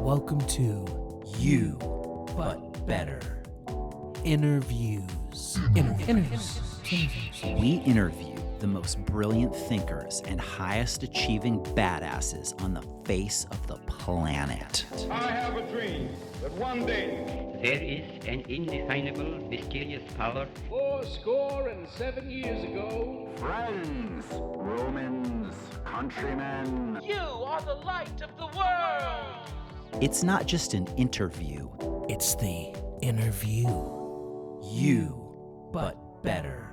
Welcome to You, But Better. Interviews. We interview the most brilliant thinkers and highest achieving badasses on the face of the planet. I have a dream that one day There is an indefinable, mysterious power. 70 years ago. Friends, Romans, countrymen. You are the light of the world. It's not just an interview. It's the interview. You, but better.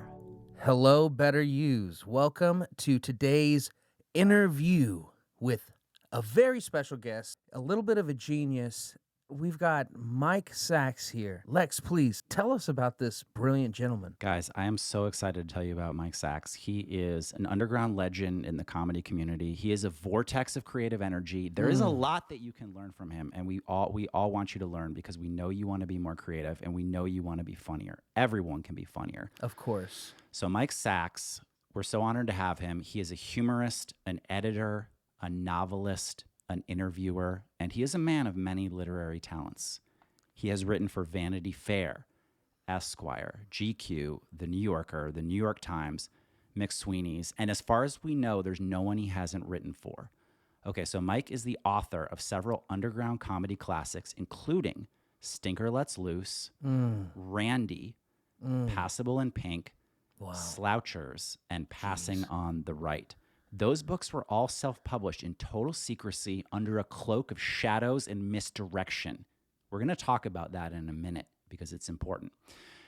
Hello, Better Yous. Welcome to today's interview with a very special guest, a little bit of a genius. We've got Mike Sachs here. Lex, please tell us about this brilliant gentleman. Guys, I am so excited to tell you about Mike Sachs. He is an underground legend in the comedy community. He is a vortex of creative energy. There is a lot that you can learn from him, and we all want you to learn because we know you want to be more creative and we know you want to be funnier. Everyone can be funnier. Of course. So Mike Sachs, we're so honored to have him. He is a humorist, an editor, a novelist, an interviewer, and he is a man of many literary talents. He has written for Vanity Fair, Esquire, GQ, The New Yorker, The New York Times, McSweeney's, and as far as we know, there's no one he hasn't written for. Okay, so Mike is the author of several underground comedy classics, including Stinker Lets Loose, Randy, Passable in Pink, Slouchers, and Passing on the Right. Those books were all self-published in total secrecy under a cloak of shadows and misdirection. We're going to talk about that in a minute because it's important.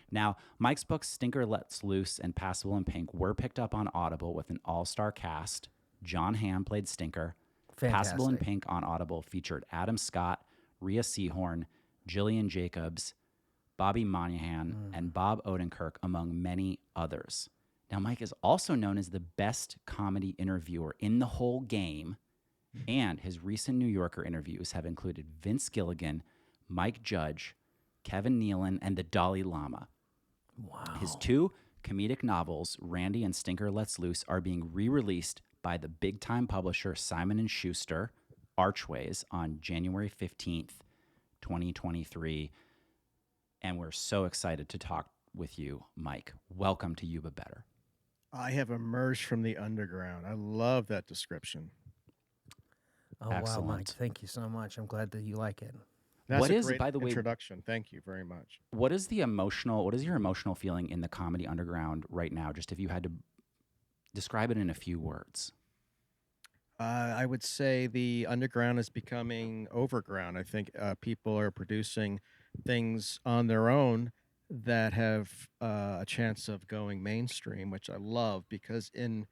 Now, Mike's books Stinker Lets Loose and Passable in Pink were picked up on Audible with an all-star cast. John Hamm played Stinker. Fantastic. Passable in Pink on Audible featured Adam Scott, Rhea Seehorn, Jillian Jacobs, Bobby Moynihan, and Bob Odenkirk, among many others. Now, Mike is also known as the best comedy interviewer in the whole game, and his recent New Yorker interviews have included Vince Gilligan, Mike Judge, Kevin Nealon, and the Dalai Lama. Wow. His two comedic novels, Randy and Stinker Lets Loose, are being re-released by the big-time publisher Simon Schuster, Archways, on January 15th, 2023. And we're so excited to talk with you, Mike. Welcome to You But Better. I have emerged from the underground. I love that description. Oh, Excellent. wow, Mike. Thank you so much. I'm glad that you like it. That's What a is, great by the way- introduction. Thank you very much. What is your emotional feeling in the comedy underground right now? Just if you had to describe it in a few words. I would say the underground is becoming overground. I think people are producing things on their own that have a chance of going mainstream, which I love because in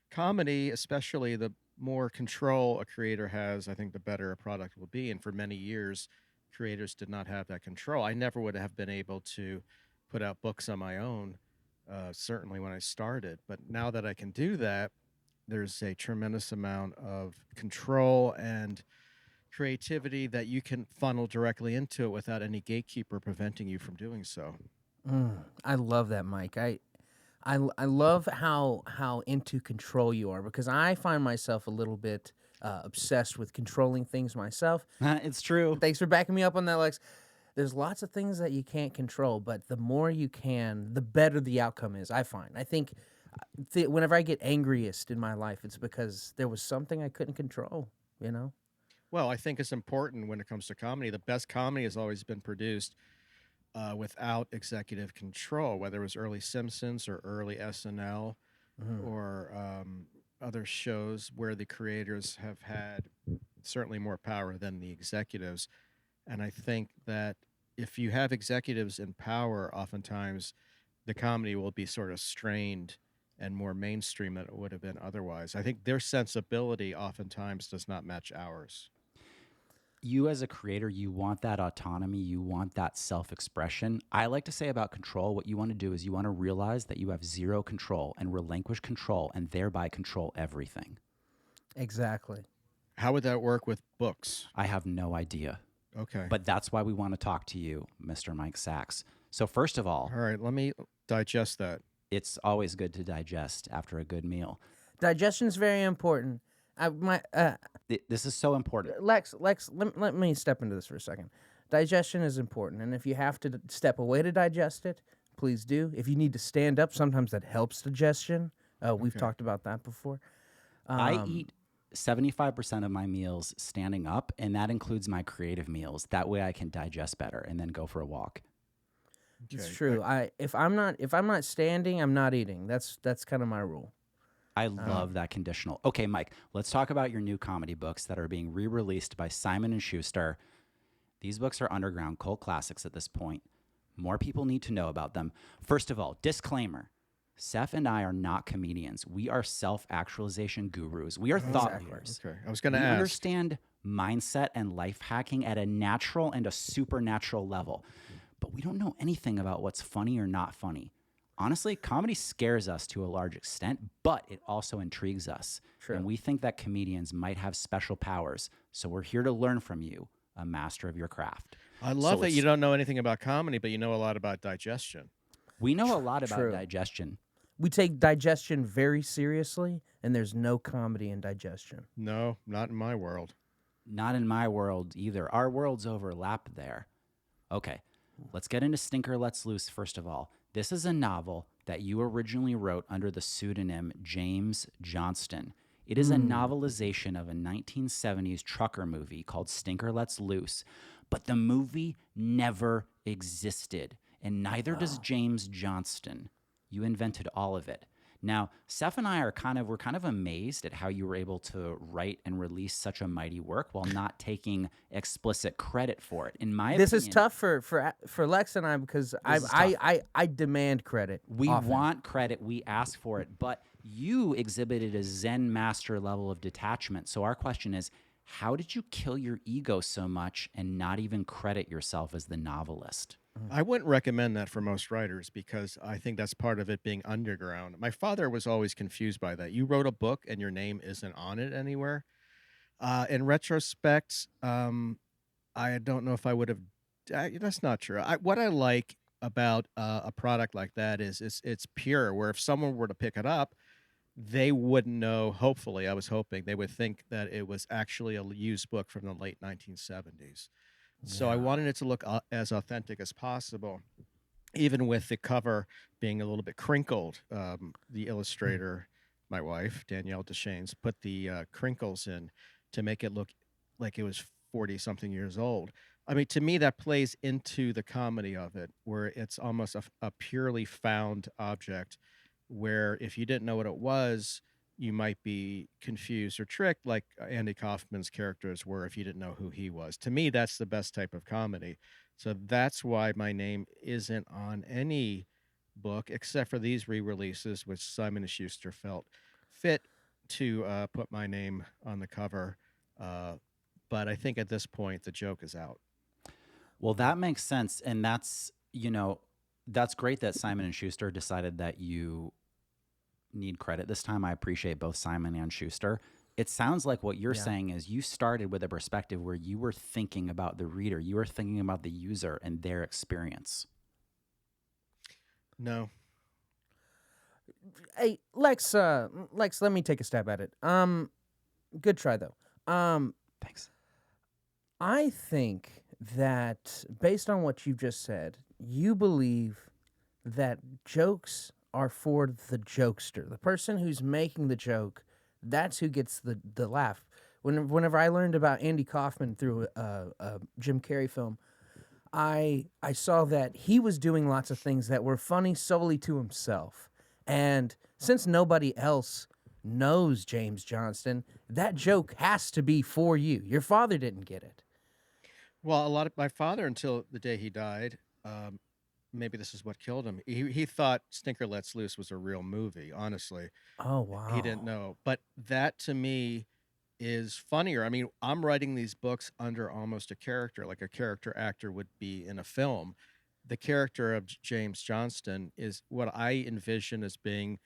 comedy, especially, the more control a creator has, I think the better a product will be. And for many years, creators did not have that control. I never would have been able to put out books on my own, certainly when I started. But now that I can do that, there's a tremendous amount of control and creativity that you can funnel directly into it without any gatekeeper preventing you from doing so. I love that, Mike. I love how into control you are because I find myself a little bit obsessed with controlling things myself. It's true. Thanks for backing me up on that, Lex. There's lots of things that you can't control, but the more you can, the better the outcome is, I find. I think whenever I get angriest in my life, it's because there was something I couldn't control, you know? Well, I think it's important when it comes to comedy. The best comedy has always been produced without executive control, whether it was early Simpsons or early SNL or other shows where the creators have had certainly more power than the executives. And I think that if you have executives in power, oftentimes the comedy will be sort of strained and more mainstream than it would have been otherwise. I think their sensibility oftentimes does not match ours. You as a creator, you want that autonomy, you want that self-expression. I like to say about control, what you want to do is you want to realize that you have zero control and relinquish control and thereby control everything. Exactly. How would that work with books? I have no idea. Okay. But that's why we want to talk to you, Mr. Mike Sachs. So first of all, All right, let me digest that. it's always good to digest after a good meal. Digestion is very important. This is so important. Lex, let me step into this for a second. Digestion is important, and if you have to step away to digest it, please do. If you need to stand up, sometimes that helps digestion. We've talked about that before. I eat 75% of my meals standing up, and that includes my creative meals. That way I can digest better and then go for a walk. It's true. If I'm not standing, I'm not eating. That's kind of my rule. I love that conditional. Okay, Mike, let's talk about your new comedy books that are being re-released by Simon and Schuster. These books are underground cult classics at this point. More people need to know about them. First of all, disclaimer. Seph and I are not comedians. We are self-actualization gurus. We are thought leaders. Okay, I was going to We ask. understand mindset and life hacking at a natural and a supernatural level, but we don't know anything about what's funny or not funny. Honestly, comedy scares us to a large extent, but it also intrigues us. True. And we think that comedians might have special powers. So we're here to learn from you, a master of your craft. I love So that you it's- don't know anything about comedy, but you know a lot about digestion. We know a lot about True. digestion. We take digestion very seriously, and there's no comedy in digestion. No, not in my world. Not in my world either. Our worlds overlap there. Okay, let's get into Stinker Lets Loose first of all. This is a novel that you originally wrote under the pseudonym James Johnston. It is a novelization of a 1970s trucker movie called Stinker Lets Loose, but the movie never existed, and neither does James Johnston. You invented all of it. Now, Seph and I are kind of amazed at how you were able to write and release such a mighty work while not taking explicit credit for it. In my This opinion, is tough for Lex and I because I demand credit. we often. want credit, we ask for it, but you exhibited a Zen master level of detachment. So our question is, how did you kill your ego so much and not even credit yourself as the novelist? I wouldn't recommend that for most writers because I think that's part of it being underground. My father was always confused by that. You wrote a book and your name isn't on it anywhere. In retrospect, I don't know if I would have. That's not true. What I like about a product like that is it's pure. Where if someone were to pick it up, they wouldn't know. Hopefully, I was hoping they would think that it was actually a used book from the late 1970s. So I wanted it to look as authentic as possible, even with the cover being a little bit crinkled. The illustrator, my wife, Danielle Deschaines, put the crinkles in to make it look like it was 40-something years old. I mean, to me, that plays into the comedy of it, where it's almost a purely found object, where if you didn't know what it was, you might be confused or tricked like Andy Kaufman's characters were if you didn't know who he was. To me, that's the best type of comedy. So that's why my name isn't on any book except for these re-releases, which Simon & Schuster felt fit to put my name on the cover. But I think at this point, the joke is out. Well, that makes sense. And that's great that Simon & Schuster decided that you need credit this time. I appreciate both Simon and Schuster. It sounds like what you're saying is you started with a perspective where you were thinking about the reader, you were thinking about the user and their experience. No. Hey, Lex, let me take a stab at it. Good try though. Thanks. I think that based on what you just said, you believe that jokes are for the jokester, the person who's making the joke. That's who gets the laugh. Whenever I learned about Andy Kaufman through a Jim Carrey film, I saw that he was doing lots of things that were funny solely to himself. And since nobody else knows James Johnston, that joke has to be for you. Your father didn't get it. Well, a lot of my father, until the day he died, maybe this is what killed him. He thought Stinker Lets Loose was a real movie, honestly. Oh, wow. He didn't know. But that to me is funnier. I mean, I'm writing these books under almost a character, like a character actor would be in a film. The character of James Johnston is what I envision as being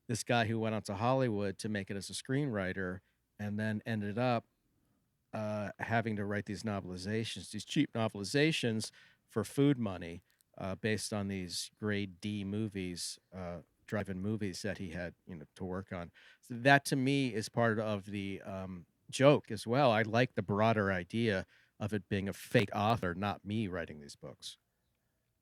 this guy who went out to Hollywood to make it as a screenwriter and then ended up having to write these novelizations, these cheap novelizations for food money based on these grade D movies drive-in movies that he had, to work on. So that to me is part of the joke as well. I like the broader idea of it being a fake author, not me writing these books.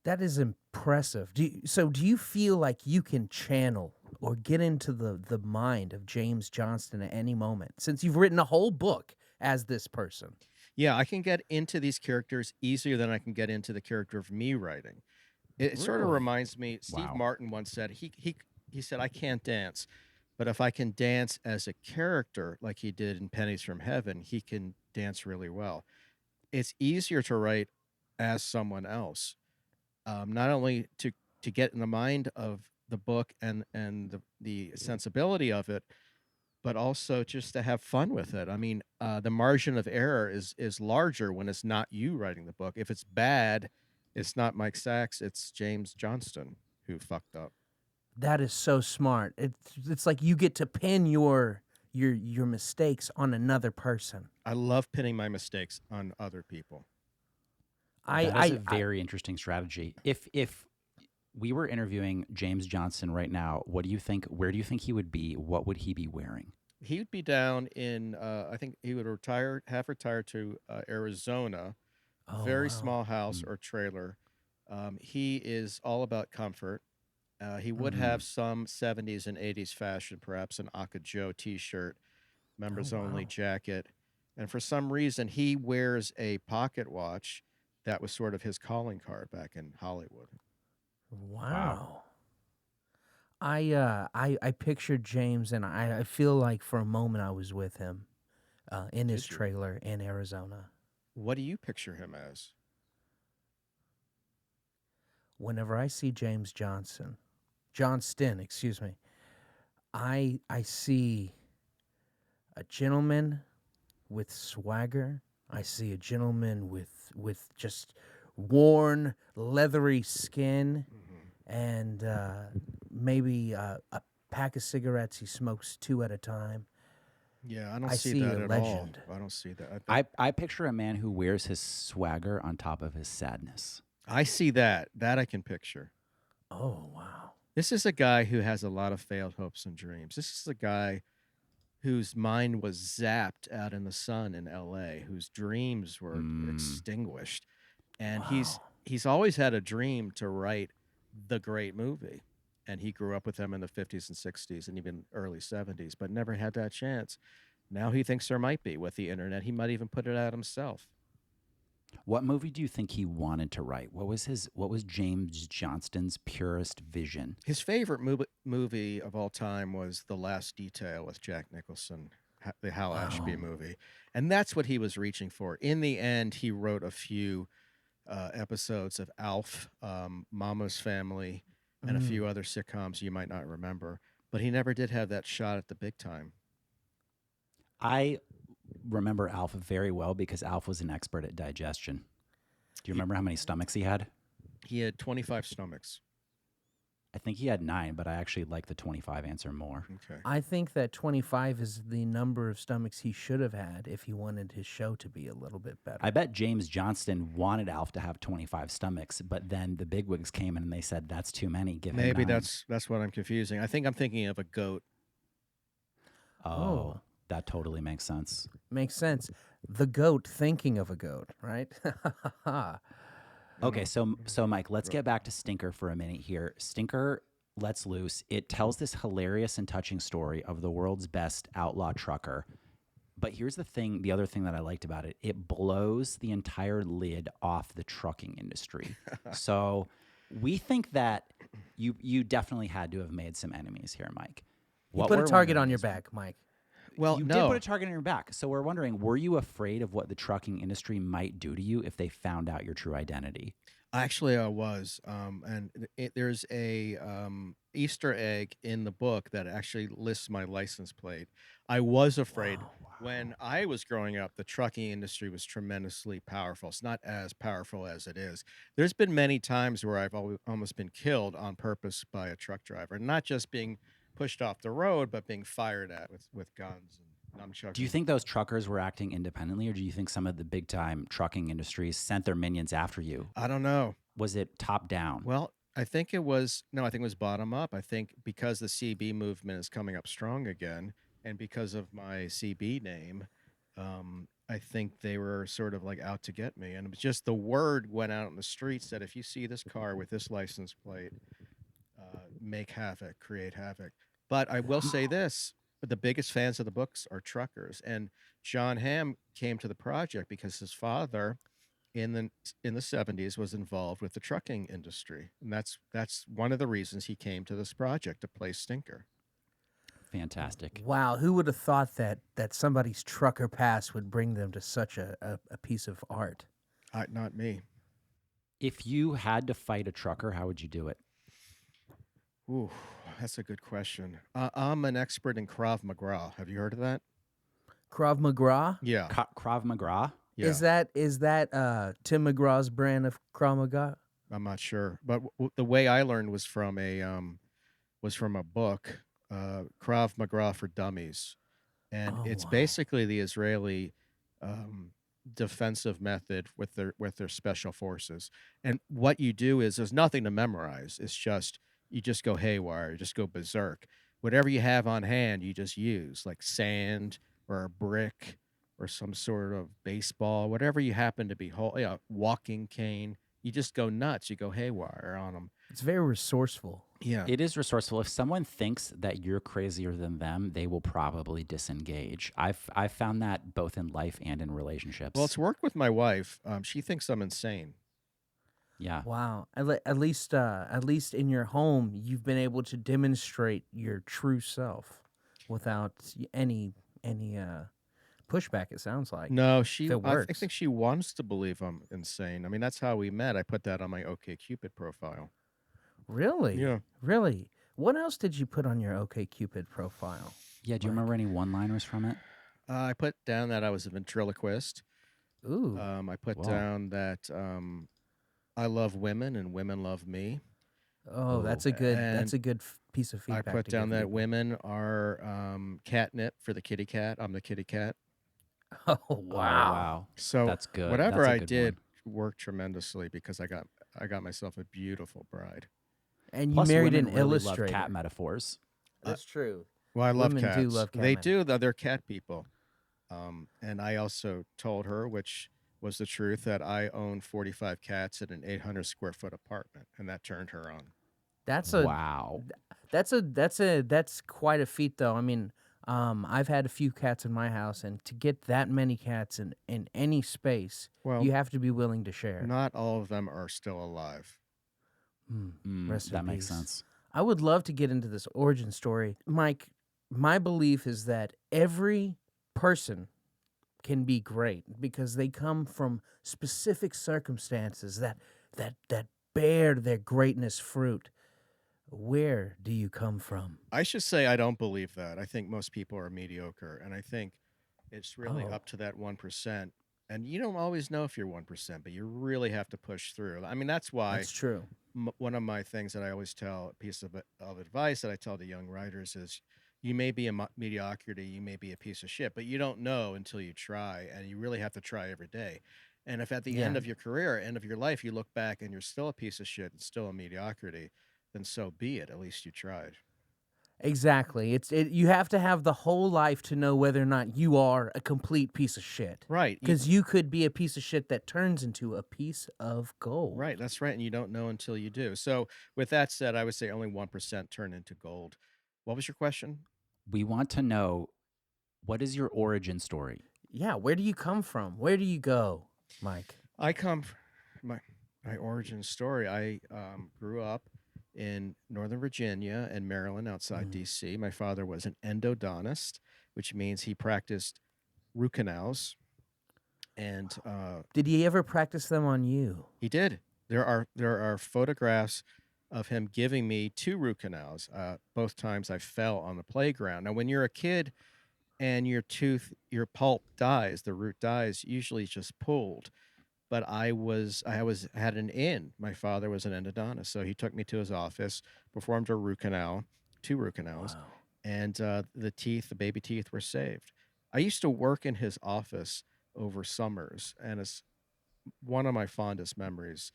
That is impressive. Do you feel like you can channel or get into the mind of James Johnston at any moment, since you've written a whole book as this person? Yeah, I can get into these characters easier than I can get into the character of me writing. It sort of Really? reminds me. Steve Wow. Martin once said he said, I can't dance, but if I can dance as a character like he did in Pennies from Heaven, he can dance really well. It's easier to write as someone else, not only to get in the mind of the book and the sensibility of it, but also just to have fun with it. I mean, the margin of error is larger when it's not you writing the book. If it's bad, it's not Mike Sachs, it's James Johnston who fucked up. That is so smart. It's like you get to pin your mistakes on another person. I love pinning my mistakes on other people. That is a very interesting strategy. If we were interviewing James Johnston right now, what do you think? Where do you think he would be? What would he be wearing? He would be down in, I think he would have retired to Arizona, very small house or trailer. He is all about comfort. He would have some 70s and 80s fashion, perhaps an Aka Joe t-shirt, members only jacket. And for some reason, he wears a pocket watch. That was sort of his calling card back in Hollywood. Wow. I pictured James, and I feel like for a moment I was with him in his Did you? trailer in Arizona. What do you picture him as? Whenever I see James Johnston, excuse me, I see a gentleman with swagger. I see a gentleman with just worn, leathery skin, and maybe a pack of cigarettes he smokes 2 at a time. Yeah, I don't I see see that a at legend. all. I don't see that. I picture a man who wears his swagger on top of his sadness. I see that. That I can picture. Oh, wow. This is a guy who has a lot of failed hopes and dreams. This is a guy whose mind was zapped out in the sun in LA, whose dreams were extinguished. And he's always had a dream to write the great movie. And he grew up with them in the 50s and 60s and even early 70s, but never had that chance. Now he thinks there might be with the internet. He might even put it out himself. What movie do you think he wanted to write? What was James Johnston's purest vision? His favorite movie of all time was The Last Detail with Jack Nicholson, the Hal Ashby movie. And that's what he was reaching for. In the end, he wrote a few episodes of Alf, Mama's Family, and a few other sitcoms you might not remember. But he never did have that shot at the big time. I remember Alf very well because Alf was an expert at digestion. Do you remember how many stomachs he had? He had 25 stomachs. I think he had 9, but I actually like the 25 answer more. Okay. I think that 25 is the number of stomachs he should have had if he wanted his show to be a little bit better. I bet James Johnston wanted Alf to have 25 stomachs, but then the bigwigs came in and they said, that's too many. Give him Maybe 9. that's what I'm confusing. I think I'm thinking of a goat. Oh, that totally makes sense. Makes sense. The goat thinking of a goat, right? Okay, so Mike, let's get back to Stinker for a minute here. Stinker lets loose. It tells this hilarious and touching story of the world's best outlaw trucker. But here's the other thing that I liked about it. It blows the entire lid off the trucking industry. So we think that you definitely had to have made some enemies here, Mike. You put a target on your back, Mike. Well, You no. did put a target on your back. So we're wondering, were you afraid of what the trucking industry might do to you if they found out your true identity? Actually, I was. And there's a Easter egg in the book that actually lists my license plate. I was afraid. When I was growing up, the trucking industry was tremendously powerful. It's not as powerful as it is. There's been many times where I've almost been killed on purpose by a truck driver, not just being pushed off the road, but being fired at with guns and nunchucks. Do you think those truckers were acting independently, or do you think some of the big time trucking industries sent their minions after you? I don't know. Was it top down? Well, I think it was no, I think it was bottom up. I think because the CB movement is coming up strong again, and because of my CB name, I think they were sort of like out to get me. And it was just the word went out in the streets that if you see this car with this license plate, make havoc, create havoc. But I will say this: the biggest fans of the books are truckers, and John Hamm came to the project because his father in the 70s was involved with the trucking industry, and that's one of the reasons he came to this project to play Stinker. Fantastic. Wow, who would have thought that somebody's trucker past would bring them to such a piece of art? Not me. If you had to fight a trucker, how would you do it? Ooh, that's a good question. I'm an expert in Krav Maga. Have you heard of that? Krav Maga? Yeah. Krav Maga? Yeah. Is that Tim McGraw's brand of Krav Maga? I'm not sure, but the way I learned was from a book, Krav Maga for Dummies, and it's wow. basically the Israeli defensive method with their special forces. And what you do is there's nothing to memorize. It's just you just go haywire, you just go berserk. Whatever you have on hand, you just use, like sand or a brick or some sort of baseball, whatever you happen to be walking cane. You just go nuts. You go haywire on them. It's very resourceful. Yeah. It is resourceful. If someone thinks that you're crazier than them, they will probably disengage. I've found that both in life and in relationships. Well, it's worked with my wife. She thinks I'm insane. Yeah. Wow. At least in your home, you've been able to demonstrate your true self without any pushback. It sounds like. No, I works. think she wants to believe I'm insane. I mean, that's how we met. I put that on my OkCupid profile. Really? Yeah. Really? What else did you put on your OkCupid profile? Yeah. Do you remember any one-liners from it? I put down that I was a ventriloquist. Ooh. I put Whoa. down that I love women and women love me. Oh, that's a good piece of I feedback. put to down give that people. women are catnip for the kitty cat. I'm the kitty cat. Oh Oh, wow. wow. So That's good. whatever That's a I good did one. worked tremendously because I got myself a beautiful bride. And you Plus, married women an really illustrator. love cat metaphors. That's true. Well, I love Women cats. do love cat They men. do. They're cat people. And I also told her, which was the truth, that I own 45 cats in an 800 square foot apartment, and that turned her on. That's Wow. that's quite a feat, though. I mean, I've had a few cats in my house, and to get that many cats in any space, Well, you have to be willing to share. not all of them are still alive. Rest in That makes peace. sense. I would love to get into this origin story, Mike. My belief is that every person can be great because they come from specific circumstances that bear their greatness fruit. Where do you come from? I should say I don't believe that. I think most people are mediocre, and I think it's really Oh. up to that 1%. And you don't always know if you're 1%, but you really have to push through. I mean, that's why That's true. one of my things that I always tell, a piece of advice that I tell to young writers is, you may be a mediocrity, you may be a piece of shit, but you don't know until you try, and you really have to try every day. And if at the end Yeah. of your career, end of your life, you look back and you're still a piece of shit and still a mediocrity, then so be it. At least you tried. Exactly. You have to have the whole life to know whether or not you are a complete piece of shit. Right. Because you could be a piece of shit that turns into a piece of gold. Right, that's right, and you don't know until you do. So, with that said, I would say only 1% turn into gold. What was your question? We want to know, what is your origin story? Yeah. Where do you come from? Where do you go, Mike? I come from my origin story. I grew up in Northern Virginia and Maryland, outside D.C. My father was an endodontist, which means he practiced root canals, and Did he ever practice them on you? he did. There are photographs of him giving me 2 root canals. Both times I fell on the playground. Now, when you're a kid and your pulp dies, the root dies, usually it's just pulled. But I had an in. My father was an endodontist, so he took me to his office, performed a root canal, 2 root canals, and the baby teeth were saved. I used to work in his office over summers, and it's one of my fondest memories.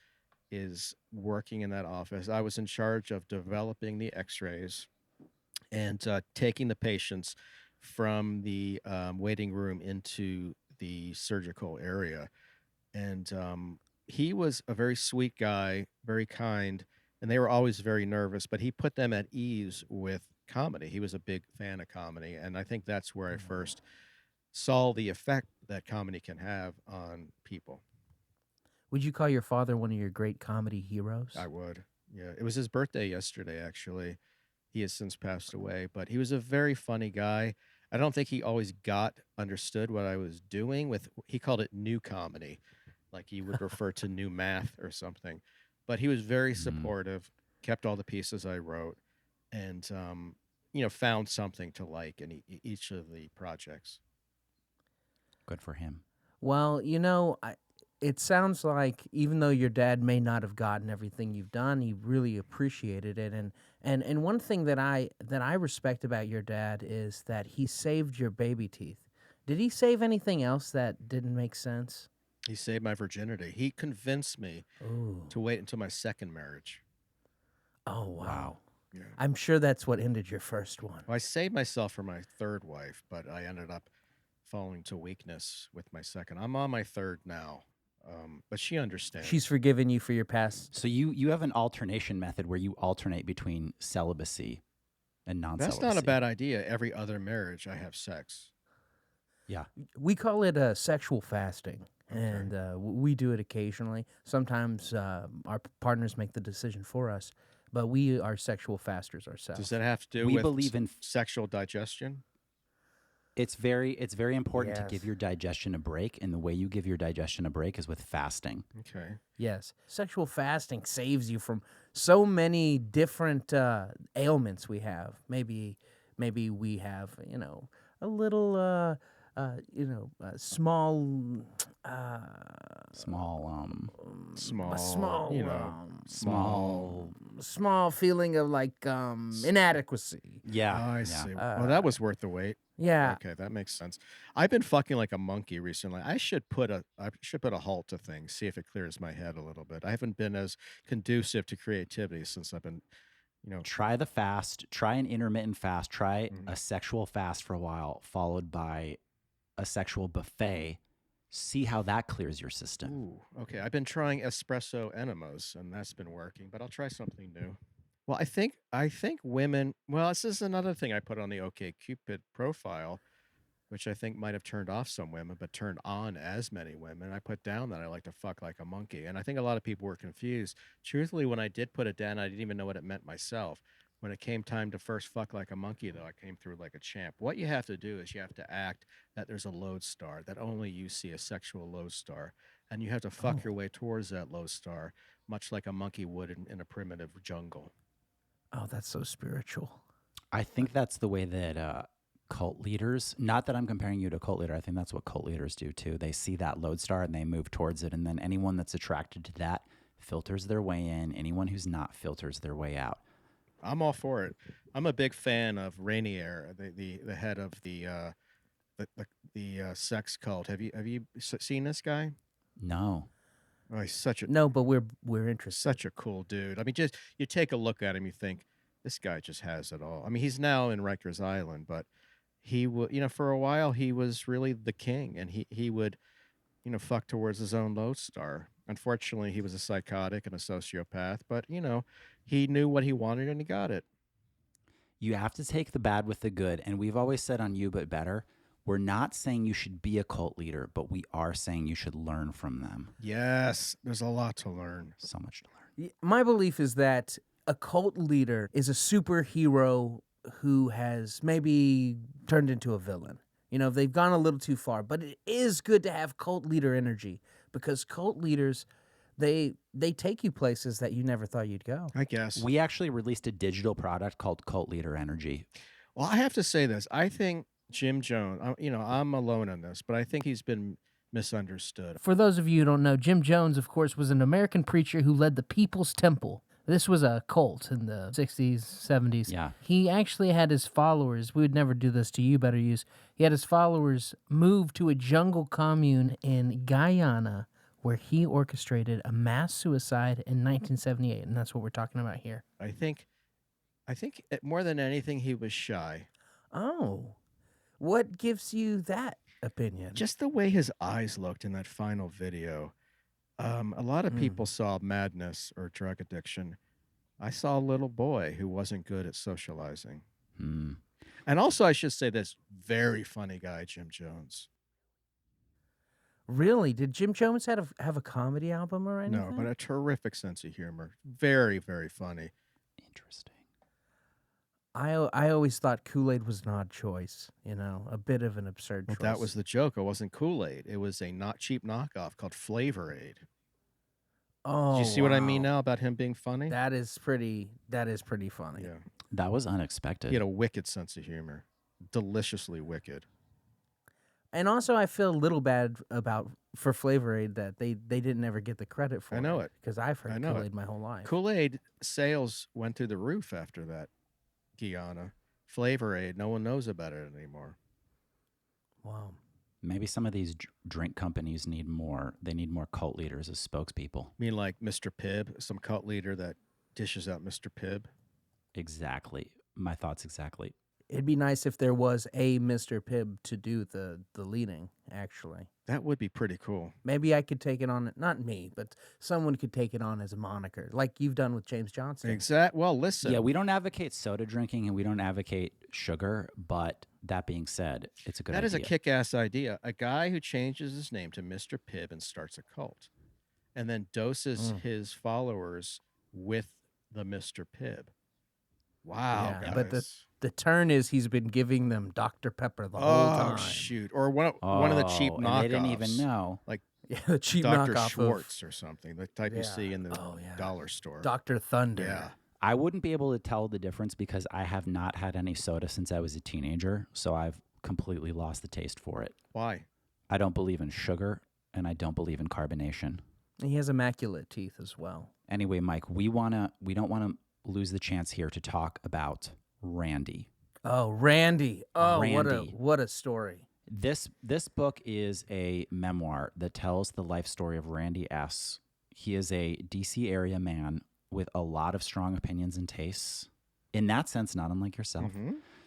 is working in that office. I was in charge of developing the x-rays and taking the patients from the waiting room into the surgical area. And he was a very sweet guy, very kind, and they were always very nervous, but he put them at ease with comedy. He was a big fan of comedy, and I think that's where I first saw the effect that comedy can have on people. Would you call your father one of your great comedy heroes? I would. Yeah, it was his birthday yesterday, actually. He has since passed away, but he was a very funny guy. I don't think he always understood what I was doing with, he called it new comedy, like he would refer to new math or something. But he was very supportive, kept all the pieces I wrote, and found something to like in each of the projects. Good for him. Well, it sounds like even though your dad may not have gotten everything you've done, he really appreciated it. And one thing that I respect about your dad is that he saved your baby teeth. Did he save anything else that didn't make sense? He saved my virginity. He convinced me to wait until my second marriage. Oh, wow. Yeah. I'm sure that's what ended your first one. Well, I saved myself for my third wife, but I ended up falling to weakness with my second. I'm on my third now, but she understands. She's forgiven you for your past. So you have an alternation method where you alternate between celibacy and non-celibacy. That's not a bad idea. Every other marriage, I have sex. Yeah. We call it sexual fasting. And we do it occasionally. Sometimes our partners make the decision for us, but we are sexual fasters ourselves. Does that have to do We with believe in sexual digestion? It's very important to give your digestion a break, and the way you give your digestion a break is with fasting. Okay. Yes. Sexual fasting saves you from so many different ailments we have. Maybe we have, a little small small feeling of like inadequacy. Yeah. Oh, I see. Well, that was worth the wait. Yeah. Okay, that makes sense. I've been fucking like a monkey recently. I should put a halt to things, see if it clears my head a little bit. I haven't been as conducive to creativity since I've been, Try the fast, try an intermittent fast, try a sexual fast for a while, followed by a sexual buffet. See how that clears your system. Ooh, okay. I've been trying espresso enemas, and that's been working, but I'll try something new. Well, I think women. Well, this is another thing I put on the OkCupid profile, which I think might have turned off some women, but turned on as many women. I put down that I like to fuck like a monkey, and I think a lot of people were confused. Truthfully, when I did put it down, I didn't even know what it meant myself. When it came time to first fuck like a monkey, though, I came through like a champ. What you have to do is you have to act that there's a lodestar, that only you see a sexual lodestar, and you have to fuck your way towards that lodestar, much like a monkey would in a primitive jungle. Oh, that's so spiritual. I think that's the way that cult leaders, not that I'm comparing you to a cult leader, I think that's what cult leaders do too. They see that lodestar and they move towards it, and then anyone that's attracted to that filters their way in. Anyone who's not filters their way out. I'm all for it. I'm a big fan of Rainier, the head of the sex cult. Have you seen this guy? No. Oh, he's such a No, but we're interested. such a cool dude. I mean, just you take a look at him, you think this guy just has it all. I mean, he's now in Rikers Island, but he would, for a while he was really the king, and he would, fuck towards his own lodestar. Unfortunately, he was a psychotic and a sociopath, but he knew what he wanted and he got it. You have to take the bad with the good, and we've always said on You But Better, we're not saying you should be a cult leader, but we are saying you should learn from them. Yes, there's a lot to learn. So much to learn. My belief is that a cult leader is a superhero who has maybe turned into a villain. They've gone a little too far, but it is good to have cult leader energy, because cult leaders, they take you places that you never thought you'd go. I guess. We actually released a digital product called Cult Leader Energy. Well, I have to say this. I think Jim Jones, I'm alone on this, but I think he's been misunderstood. For those of you who don't know, Jim Jones, of course, was an American preacher who led the People's Temple. This was a cult in the 60s, 70s. Yeah. He actually had his followers, we would never do this to you, Better Use. He had his followers move to a jungle commune in Guyana where he orchestrated a mass suicide in 1978, and that's what we're talking about here. I think more than anything, he was shy. Oh, what gives you that opinion? Just the way his eyes looked in that final video. A lot of people saw madness or drug addiction. I saw a little boy who wasn't good at socializing. And also, I should say this very funny guy, Jim Jones. Really? Did Jim Jones have a comedy album or anything? No, but a terrific sense of humor. Very, very funny. Interesting. I always thought Kool-Aid was an odd choice, a bit of an absurd Well, choice. that was the joke. It wasn't Kool-Aid. It was a not cheap knockoff called Flavor Aid. Oh, Do you see what I mean wow. now about him being funny? That is pretty funny. Yeah. That was unexpected. He had a wicked sense of humor. Deliciously wicked. And also, I feel a little bad for Flavor Aid that they didn't ever get the credit for it. I know it. Because I've heard I know it. Kool-Aid my whole life. Kool-Aid sales went through the roof after that. Guyana. Flavor Aid, no one knows about it anymore. Wow. Maybe some of these drink companies need more. They need more cult leaders as spokespeople. I mean, like Mr. Pibb, some cult leader that dishes out Mr. Pibb. Exactly. My thoughts exactly. It'd be nice if there was a Mr. Pibb to do the leading, actually. That would be pretty cool. Maybe I could take it on, not me, but someone could take it on as a moniker, like you've done with James Johnson. Well, listen. Yeah, we don't advocate soda drinking and we don't advocate sugar, but that being said, it's a good idea. That is a kick-ass idea. A guy who changes his name to Mr. Pibb and starts a cult and then doses his followers with the Mr. Pibb. Wow, Yeah, guys. but the turn is he's been giving them Dr. Pepper the whole time. Oh, shoot. Or one of the cheap and knockoffs. they didn't even know. Like Yeah, the cheap Dr. knockoff Schwartz or something, the type you see in the yeah. dollar store. Dr. Thunder. Yeah. I wouldn't be able to tell the difference because I have not had any soda since I was a teenager, so I've completely lost the taste for it. Why? I don't believe in sugar, and I don't believe in carbonation. He has immaculate teeth as well. Anyway, Mike, we don't want to lose the chance here to talk about Randy. Oh, Randy. Oh, Randy. what a story. This book is a memoir that tells the life story of Randy S. He is a DC area man with a lot of strong opinions and tastes. In that sense, not unlike yourself.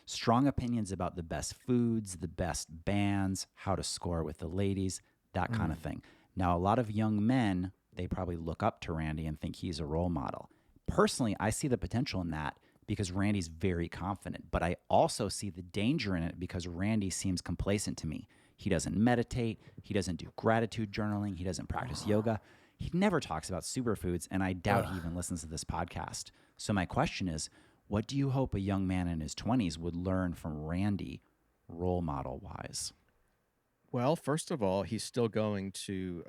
Strong opinions about the best foods, the best bands, how to score with the ladies, that kind of thing. Now, a lot of young men, they probably look up to Randy and think he's a role model. Personally, I see the potential in that because Randy's very confident, but I also see the danger in it because Randy seems complacent to me. He doesn't meditate. He doesn't do gratitude journaling. He doesn't practice yoga. He never talks about superfoods, and I doubt he even listens to this podcast. So my question is, what do you hope a young man in his 20s would learn from Randy, role model-wise? Well, first of all, he's still going to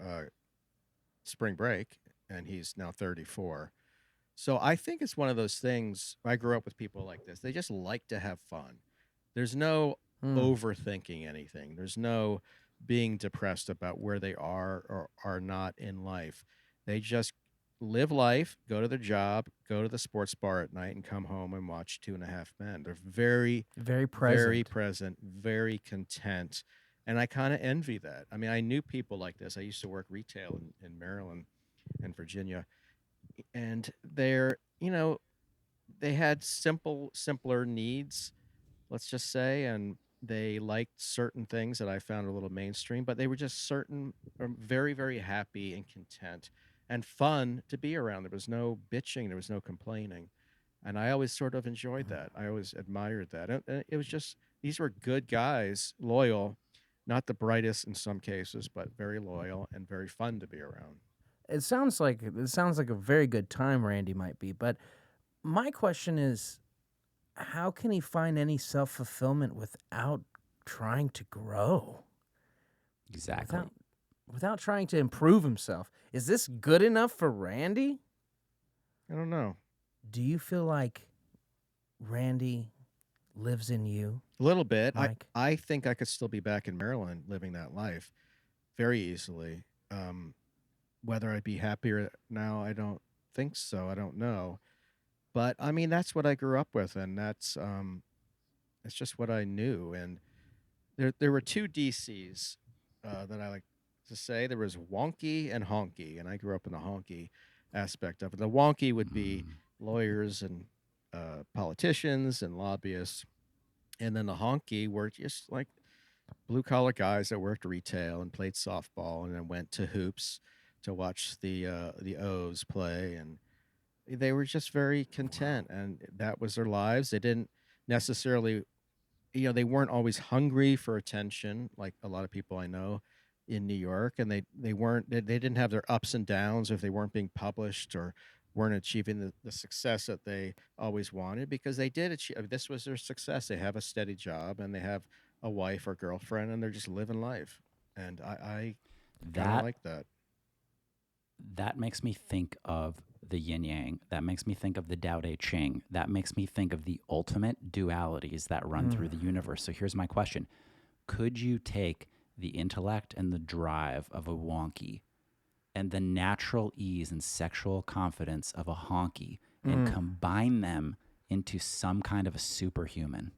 spring break, and he's now 34. So I think it's one of those things. I grew up with people like this. They just like to have fun. There's no overthinking anything. There's no being depressed about where they are or are not in life. They just live life, go to their job, go to the sports bar at night, and come home and watch 2.5 Men. They're very, Very present. very present, very content. And I kind of envy that. I mean, I knew people like this. I used to work retail in Maryland and Virginia. And they're, they had simpler needs, let's just say, and they liked certain things that I found a little mainstream, but they were just very, very happy and content and fun to be around. There was no bitching, there was no complaining. And I always sort of enjoyed that. I always admired that. And it was just, these were good guys, loyal, not the brightest in some cases, but very loyal and very fun to be around. It sounds like a very good time Randy might be, but my question is, how can he find any self-fulfillment without trying to grow? Exactly. Without trying to improve himself. Is this good enough for Randy? I don't know. Do you feel like Randy lives in you? A little bit. Mike? I think I could still be back in Maryland living that life very easily. Whether I'd be happier now, I don't think so. I don't know. But I mean, that's what I grew up with, and that's it's just what I knew. And there were two DCs that I like to say. There was wonky and honky, and I grew up in the honky aspect of it. The wonky would be lawyers and politicians and lobbyists, and then the honky were just like blue collar guys that worked retail and played softball, and then went to hoops to watch the O's play, and they were just very content, and that was their lives. They didn't necessarily, they weren't always hungry for attention like a lot of people I know in New York, and they didn't have their ups and downs if they weren't being published or weren't achieving the success that they always wanted, because they did achieve. This was their success. They have a steady job and they have a wife or girlfriend, and they're just living life. And I kind of That like that. that makes me think of the yin yang. That makes me think of the Tao Te Ching. That makes me think of the ultimate dualities that run through the universe. So here's my question. Could you take the intellect and the drive of a wonky and the natural ease and sexual confidence of a honky and combine them into some kind of a superhuman?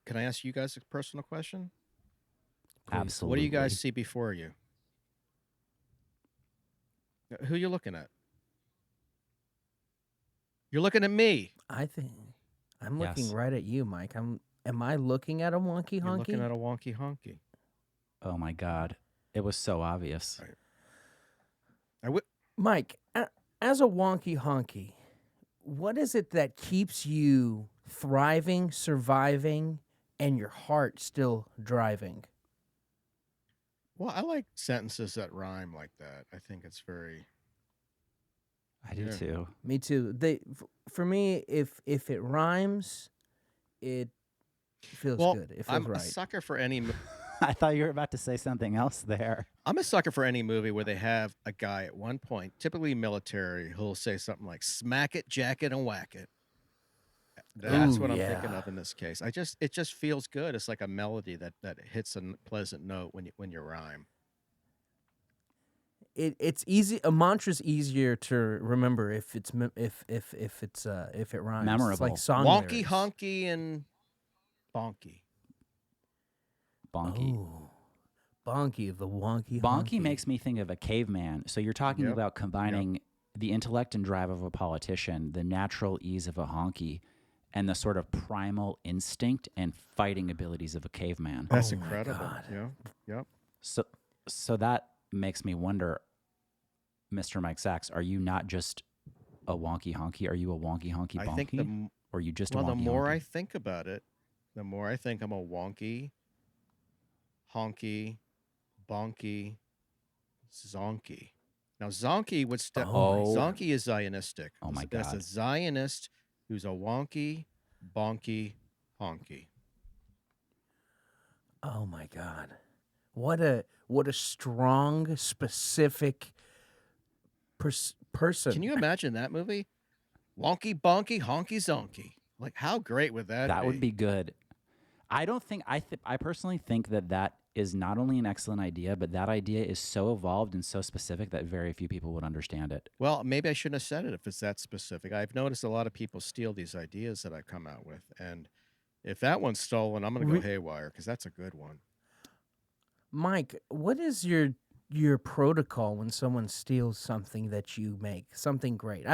Can I ask you guys a personal question? Absolutely. What do you guys see before you? Who are you looking at? You're looking at me. I think I'm looking Yes. right at you, Mike. Am I looking at a wonky You're honky? looking at a wonky honky. Oh my God. It was so obvious. Right. I would. Mike, as a wonky honky, what is it that keeps you thriving, surviving, and your heart still driving? Well, I like sentences that rhyme like that. I think it's very. I do Yeah. too. Me too. For me, if it rhymes, it feels Well, good. It feels I'm a right. sucker for any. I thought you were about to say something else there. I'm a sucker for any movie where they have a guy at one point, typically military, who'll say something like "smack it, jack it, and whack it." That's Ooh, what I'm thinking yeah. of in this case. It just feels good. It's like a melody that hits a pleasant note when you rhyme. It's easy. A mantra's easier to remember if it rhymes. It's Memorable. like song Wonky, lyrics. honky, and bonky. Bonky. Oh, bonky of the wonky. Bonky honky. makes me think of a caveman. So you're talking Yep. about combining the intellect and drive of a politician, the natural ease of a honky, and the sort of primal instinct and fighting abilities of a caveman. That's Oh my incredible. God. Yeah. Yep. So that makes me wonder, Mr. Mike Sachs, are you not just a wonky honky? Are you a wonky honky I bonky? think or are you just well, a the wonky more honky? I think about it, the more I think I'm a wonky, honky, bonky, zonky. Now, zonky would step. Oh my God. Zonky is Zionistic. Oh my That's a God. Zionist who's a wonky, bonky, honky. Oh my God. What a strong, specific person. Can you imagine that movie? Wonky, bonky, honky, zonky. Like, how great would that be? That would be good. I don't think I personally think that is not only an excellent idea, but that idea is so evolved and so specific that very few people would understand it. Well, maybe I shouldn't have said it if it's that specific. I've noticed a lot of people steal these ideas that I come out with. And if that one's stolen, I'm going to go haywire because that's a good one. Mike, what is your protocol when someone steals something that you make, something great?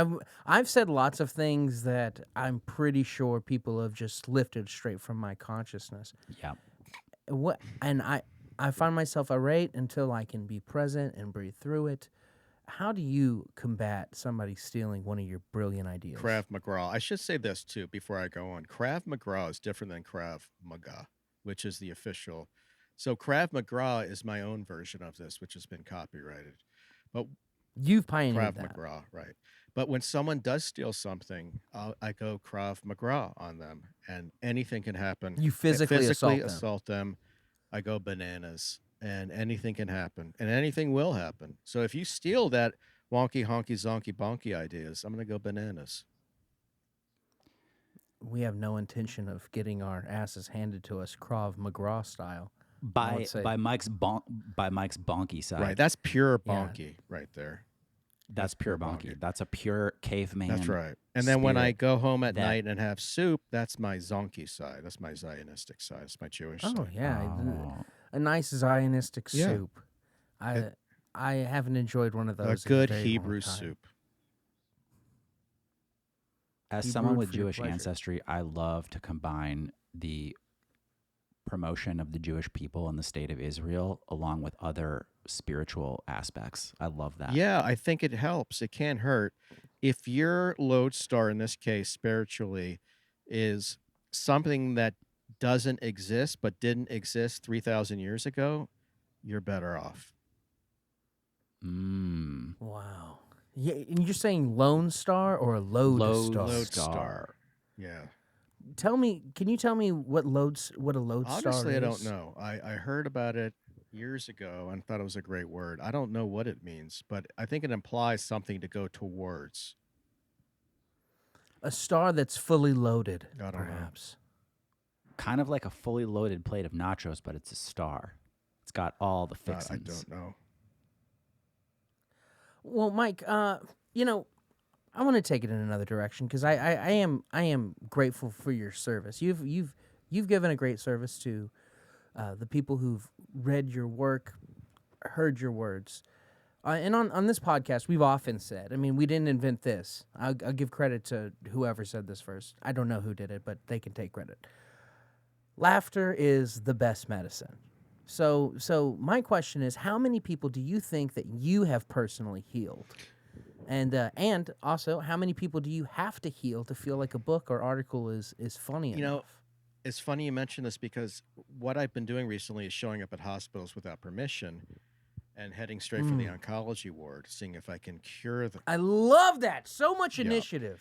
I've said lots of things that I'm pretty sure people have just lifted straight from my consciousness. Yeah. I find myself irate until I can be present and breathe through it. How do you combat somebody stealing one of your brilliant ideas? Krav Maga. I should say this too before I go on. Krav Maga is different than Krav Maga, which is the official. So Krav Maga is my own version of this, which has been copyrighted. But You've pioneered Krav that. Maga, right? But when someone does steal something, I go Krav Maga on them, and anything can happen. You physically assault them. I go bananas, and anything can happen, and anything will happen. So if you steal that wonky, honky, zonky, bonky ideas, I'm going to go bananas. We have no intention of getting our asses handed to us Krav Maga style. By Mike's bonky side. Right, that's pure Yeah. bonky right there. That's pure bonky. That's a pure caveman. That's right. And then when I spirit go home at that- night and have soup, that's my zonky side. That's my Zionistic side. That's my Jewish Oh side. yeah, Oh. a nice Zionistic Yeah. soup. I I haven't enjoyed one of A those good in a very long Hebrew time. soup. As He someone brewed with for your Jewish pleasure. ancestry, I love to combine the promotion of the Jewish people in the state of Israel along with other spiritual aspects. I love that. Yeah, I think it helps. It can't hurt. If your lodestar in this case spiritually is something that doesn't exist but didn't exist 3,000 years ago, you're better off. Mm. Wow. Yeah, and you're saying Lone Star or a Lodestar? Lodestar. Yeah. Can you tell me what a Lodestar Honestly, is? I don't know. I heard about it years ago and thought it was a great word. I don't know what it means, but I think it implies something to go towards. A star that's fully loaded, I don't know. perhaps. Kind of like a fully loaded plate of nachos, but it's a star. It's got all the I fixings. don't know. Well, Mike, you know, I want to take it in another direction because I am grateful for your service. You've given a great service to the people who've read your work, heard your words. And on this podcast, we've often said, I mean, we didn't invent this. I'll give credit to whoever said this first. I don't know who did it, but they can take credit. Laughter is the best medicine. So my question is, how many people do you think that you have personally healed? And also, how many people do you have to heal to feel like a book or article is funny You know, enough? it's funny you mention this because what I've been doing recently is showing up at hospitals without permission and heading straight for the oncology ward, seeing if I can cure them. I love that. So much Yeah. initiative.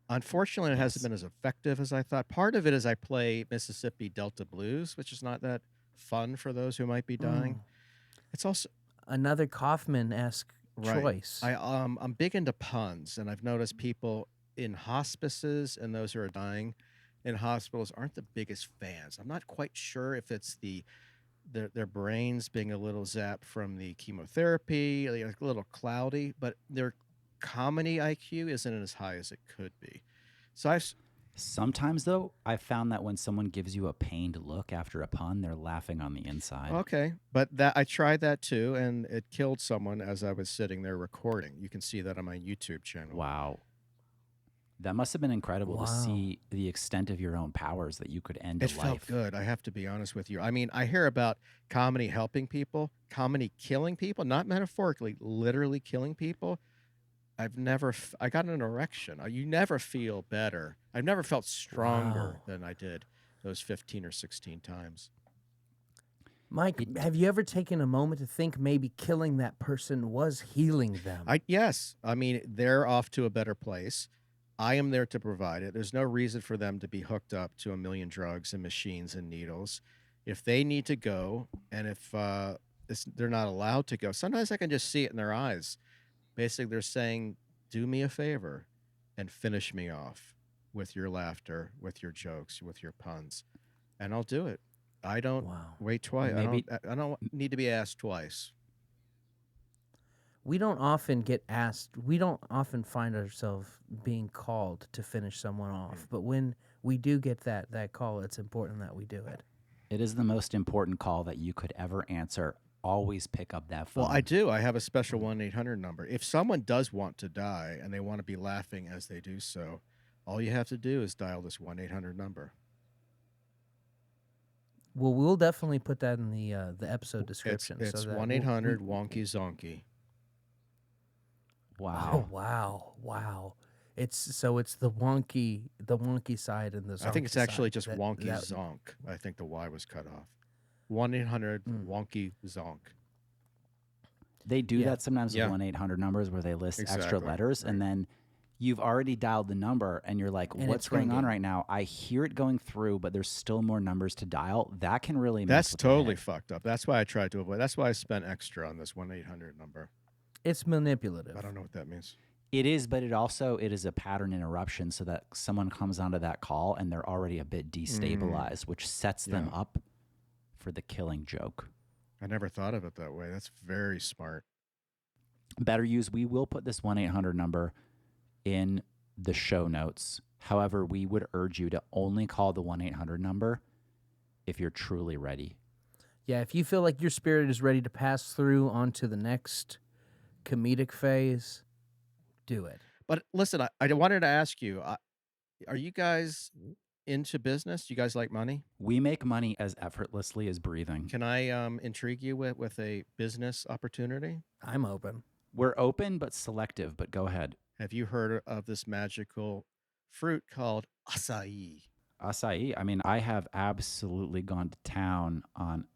Unfortunately, it hasn't been as effective as I thought. Part of it is I play Mississippi Delta blues, which is not that fun for those who might be dying. It's also Another Kaufman-esque right. choice. I'm big into puns, and I've noticed people in hospices and those who are dying in hospitals aren't the biggest fans. I'm not quite sure if it's their brains being a little zapped from the chemotherapy, like a little cloudy, but their comedy IQ isn't as high as it could be. So Sometimes, though, I found that when someone gives you a pained look after a pun, they're laughing on the inside. okay, but that I tried that too, and it killed someone as I was sitting there recording. You can see that on my YouTube channel. Wow. That must have been incredible to Wow. see the extent of your own powers that you could end It a felt life. good. I have to be honest with you. I mean, I hear about comedy helping people, comedy killing people, not metaphorically, literally killing people. I got an erection. You never feel better. I've never felt stronger Wow. than I did those 15 or 16 times. Mike, have you ever taken a moment to think maybe killing that person was healing them? Yes. I mean, they're off to a better place. I am there to provide it. There's no reason for them to be hooked up to a million drugs and machines and needles. If they need to go, and if they're not allowed to go, sometimes I can just see it in their eyes. Basically, they're saying, do me a favor and finish me off with your laughter, with your jokes, with your puns. And I'll do it. I don't Wow. wait twice. Maybe- I don't need to be asked twice. We don't often get asked, we don't often find ourselves being called to finish someone off. But when we do get that call, it's important that we do it. It is the most important call that you could ever answer. Always pick up that phone. Well, I do. I have a special 1-800 number. If someone does want to die and they want to be laughing as they do so, all you have to do is dial this 1-800 number. Well, we'll definitely put that in the episode It's description. it's so that 1-800 wonky zonky. Wow. Oh wow! It's the wonky side and the zonky I think it's actually side. just That- wonky that- zonk. I think the Y was cut off. 1-800 wonky zonk. They do Yeah. that sometimes Yeah. with 1-800 numbers where they list extra Exactly. letters, and then you've already dialed the number, and you're like, And what's it's going on ringing. right now? I hear it going through, but there's still more numbers to dial. That can really mess That's with the totally head. fucked up. That's why I tried to avoid. That's why I spent extra on this 1-800 number. It's manipulative. I don't know what that means. It is, but it is a pattern interruption so that someone comes onto that call and they're already a bit destabilized, which sets them Yeah. up for the killing joke. I never thought of it that way. That's very smart. Better use, we will put this 1-800 number in the show notes. However, we would urge you to only call the 1-800 number if you're truly ready. Yeah, if you feel like your spirit is ready to pass through onto the next comedic phase, do it. But listen, I wanted to ask you, are you guys into business? You guys like money? We make money as effortlessly as breathing. Can I intrigue you with a business opportunity? I'm open. We're open but selective, but go ahead. Have you heard of this magical fruit called acai? Acai. I mean, I have absolutely gone to town on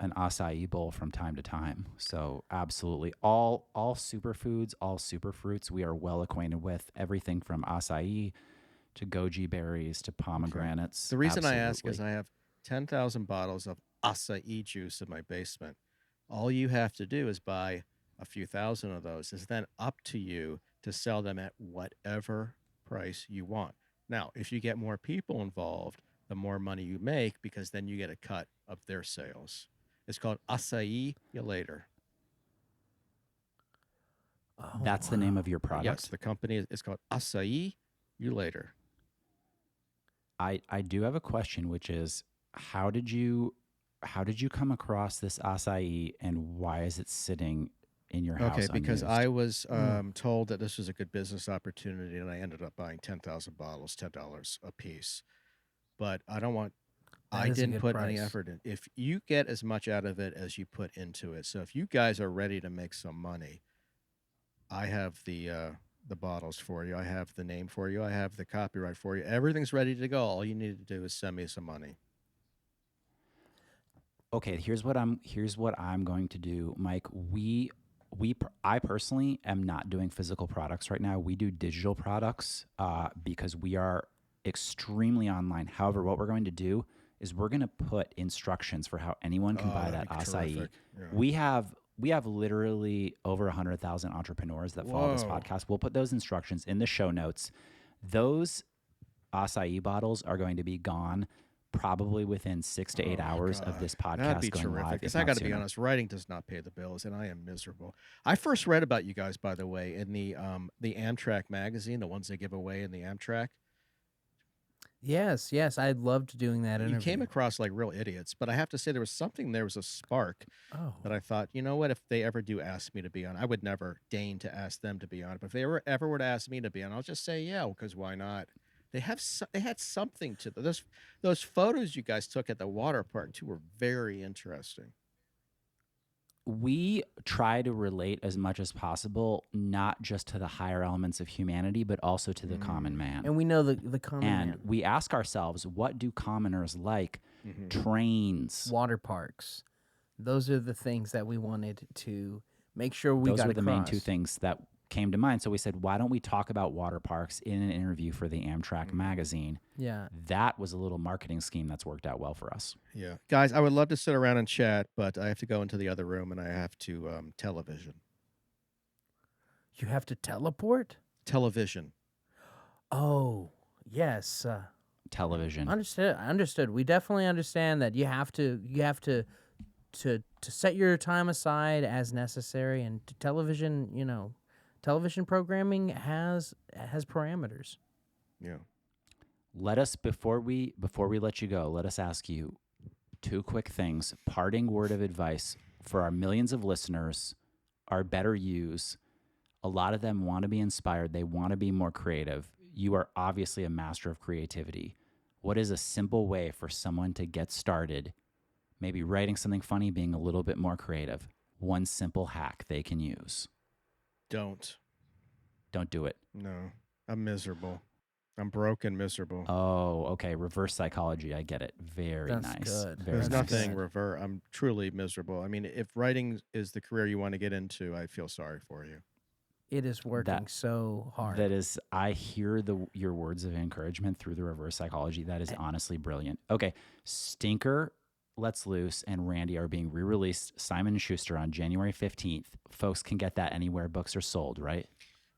an acai bowl from time to time. So absolutely, all superfoods, all superfruits, we are well acquainted with. Everything from acai to goji berries to pomegranates. The reason I ask Absolutely. is I have 10,000 bottles of acai juice in my basement. All you have to do is buy a few thousand of those. It's then up to you to sell them at whatever price you want. Now, if you get more people involved, the more money you make because then you get a cut of their sales. It's called acai you later. Oh, That's the name of your product. Yes, the company is called acai you later. I do have a question, which is how did you come across this acai and why is it sitting in your house? Okay, because unused? I was told that this was a good business opportunity, and I ended up buying 10,000 bottles, $10 a piece. But I don't want. That I is a didn't good put any price. effort in. If you get as much out of it as you put into it, so if you guys are ready to make some money, I have the bottles for you. I have the name for you. I have the copyright for you. Everything's ready to go. All you need to do is send me some money. Okay, here's what I'm going to do, Mike. I personally am not doing physical products right now. We do digital products because we are extremely online. However, what we're going to do is we're going to put instructions for how anyone can buy that that'd be acai. terrific. Yeah. We have literally over 100,000 entrepreneurs that follow this Whoa. podcast. We'll put those instructions in the show notes. Those acai bottles are going to be gone probably within 6 to 8 Oh, hours of God. this That'd podcast be going terrific. live. Because if I not got to be sooner. honest, writing does not pay the bills, and I am miserable. I first read about you guys, by the way, in the Amtrak magazine, the ones they give away in the Amtrak. Yes, I loved doing that interview. You came across like real idiots, but I have to say there was a spark Oh, that I thought, you know what, if they ever do ask me to be on, I would never deign to ask them to be on. But if they ever were to ask me to be on, I'll just say yeah, because why not? They had something to them. Those photos you guys took at the water park too were very interesting. We try to relate as much as possible, not just to the higher elements of humanity, but also to the common man. and we know the common And man. we ask ourselves, what do commoners like? Trains. Water parks. Those are the things that we wanted to make sure we Those got were the main across. two things that came to mind. So we said, why don't we talk about water parks in an interview for the Amtrak magazine? Yeah. That was a little marketing scheme that's worked out well for us. Yeah, guys, I would love to sit around and chat, but I have to go into the other room and I have to television. You have to teleport? Television. Oh, yes. Television. Understood. We definitely understand that you have to set your time aside as necessary, and television, television programming has parameters. Yeah. Let us before we let you go, let us ask you two quick things. Parting word of advice for our millions of listeners, our better yous. A lot of them want to be inspired. They want to be more creative. You are obviously a master of creativity. What is a simple way for someone to get started? Maybe writing something funny, being a little bit more creative. One simple hack they can use. Don't do it. No. I'm miserable. I'm broke and miserable. Oh, okay. Reverse psychology. I get it. Very That's nice. good. Very There's That's nice. nothing revert. I'm truly miserable. I mean, if writing is the career you want to get into, I feel sorry for you. It is working so hard. That is, I hear your words of encouragement through the reverse psychology. That is honestly brilliant. Okay, Stinker, Let's Loose, and Randy are being re-released. Simon Schuster on January 15th. Folks can get that anywhere books are sold, right?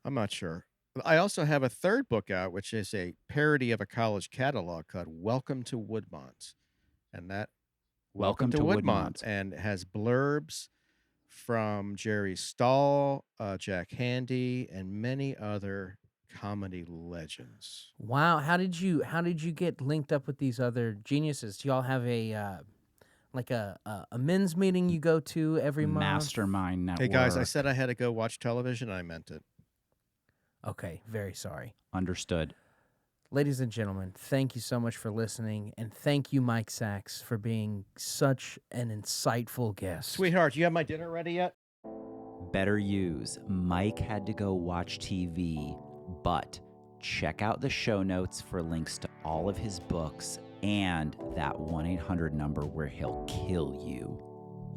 I'm not sure. I also have a third book out, which is a parody of a college catalog called Welcome to Woodmont. And that Welcome to Woodmont. And has blurbs from Jerry Stahl, Jack Handy, and many other comedy legends. Wow, how did you get linked up with these other geniuses? Do y'all have a like a men's meeting you go to every month? Mastermind network. Hey guys, I said I had to go watch television. I meant it. Okay, very sorry. Understood. Ladies and gentlemen, thank you so much for listening, and thank you, Mike Sachs, for being such an insightful guest. Sweetheart, you have my dinner ready yet? Better use. Mike had to go watch TV, but check out the show notes for links to all of his books and that 1-800 number where he'll kill you.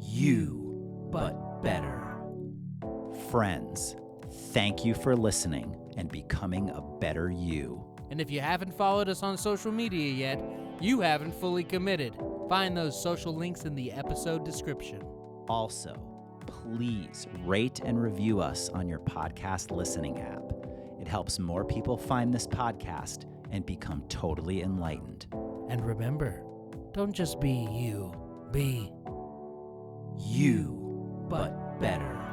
You, but better. Friends, thank you for listening and becoming a better you. And if you haven't followed us on social media yet, you haven't fully committed. Find those social links in the episode description. Also, please rate and review us on your podcast listening app. It helps more people find this podcast and become totally enlightened. And remember, don't just be you, be You, but better.